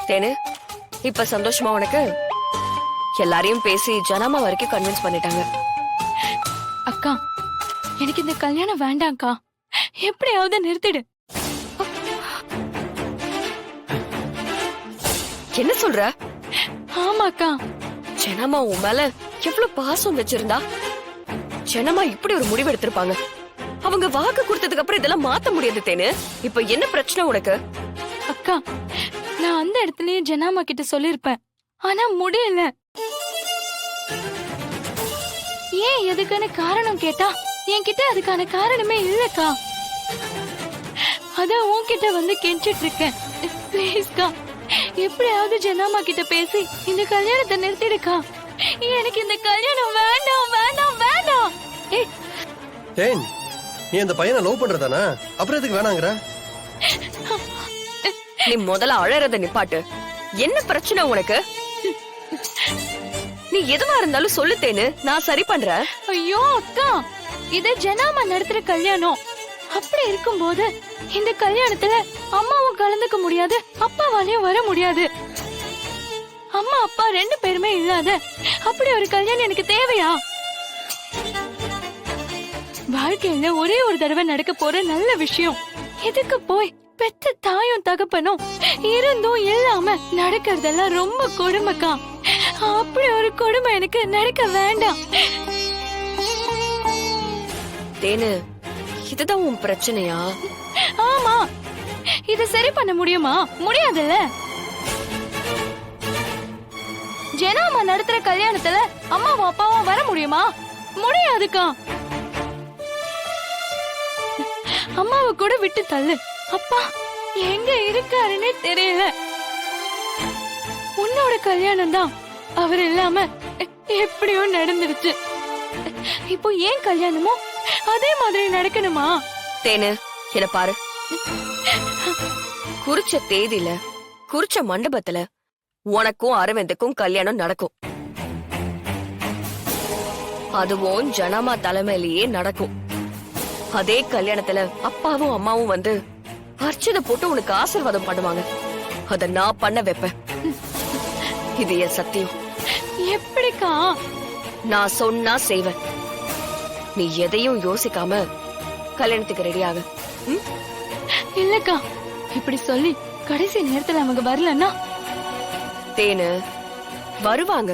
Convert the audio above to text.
தேனு, இப்ப சந்தோஷமா உனக்கு? எல்லாரையும் பேசி ஜனாமா வரைக்கும் கன்வின்ஸ் பண்ணிட்டாங்க. அக்கா, எனக்கு இந்த கல்யாணம் வேண்டாம்க்கா. எப்படியாவது நிறுத்திடு. என்ன சொல்ற? ஆமாக்கா. ஜனமா உன் மேல எவ்வளவு பாசம் வச்சிருந்தா ஜனமா இப்படி ஒரு முடிவு எடுத்திருப்பாங்க? அவங்க வாக்கு கொடுத்ததுக்கு அப்புறம் இதெல்லாம் மாத்த முடியாது தேனு. இப்ப என்ன பிரச்சனை உனக்கு? அக்கா, நான் அந்த இடத்துலயே ஜனாமா கிட்ட சொல்லிருப்பேன். ஆனா முடியல. ஏன் எதுக்கான காரணம் கேட்டா என்கிட்ட அதுக்கான காரணமே இல்லக்கா. அதான் உன்கிட்ட வந்து கெஞ்சிட்டு இருக்கேன். பிளீஸ்க்கா, எப்படியாவது ஜனாமா கிட்ட பேசி இந்த கல்யாணத்தை நிறுத்திடுக்கா. எனக்கு இந்த கல்யாணம் வேண்டாம் வேண்டாம் வேண்டாம். ஏன் நீ அந்த பையனை லவ் பண்றதானா? அப்புறம் எதுக்கு வேணாங்கற? நீ முதல்ல அழறத நிப்பாட்டு. என்ன பிரச்சனை உனக்கு? நீ எதுவா இருந்தாலும் சொல்லுத்தேன்னு நான் சரி பண்றேன். ஐயோ அக்கா, இது ஜனாமா நடத்துற கல்யாணம். அப்படி இருக்கும்போது இந்த கல்யாணத்துல அம்மாவும் கலந்துக்க முடியாது, அப்பாவாலையும் வர முடியாது. அம்மா அப்பா ரெண்டு பேருமே இல்லாத அப்படி ஒரு கல்யாணம் எனக்கு தேவையா? வாழ்க்கையில ஒரே ஒரு தடவை நடக்க போற நல்ல விஷயம். இதுக்கு போய் பெத்த தாயும் தகப்பனும் இருந்தும் இல்லாம நடக்கிறதெல்லாம் ரொம்ப கொடுமைக்கா. அப்படி ஒரு கொடுமை எனக்கு நடக்க வேண்டாம். தேனு, இதுதான் உன் பிரச்சனையா? ஆமா, இத சரி பண்ண முடியுமா? முடியாதுல்ல. ஜனாமா நடத்துற கல்யாணத்துல அம்மாவும் அப்பாவும் வர முடியுமா? முடியாதுக்கா. அம்மாவை கூட விட்டு தள்ளு. அப்பா எங்க இருக்காருன்னே தெரியல. உன்னோட கல்யாணம் தான் அவர் இல்லாம எப்படியோ நடந்துருச்சு. இப்போ ஏன் கல்யாணமோ அதே மாதிரி நடக்கணுமா? தேனு, என்ன பாரு. குறிச்ச தேதியில குறிச்ச மண்டபத்துல உனக்கும் அரவிந்துக்கும் கல்யாணம் நடக்கும். அதுவும் ஜனமா தலைமையிலேயே நடக்கும். அதே கல்யாணத்துல அப்பாவும் அம்மாவும் வந்து அர்ச்சனை போட்டு உனக்கு ஆசீர்வாதம் பண்ணுவாங்க. அத நான் பண்ண வைப்பேன். இது என் சத்தியம். எப்படிக்கா? நான் சொன்னா செய்வேன். நீ எதையும் யோசிக்காம கல்யாணத்துக்கு ரெடியாக. இல்லக்கா, இப்படி சொல்லி கடைசி நேரத்துல அவங்க வரலன்னா? தேனு, வருவாங்க.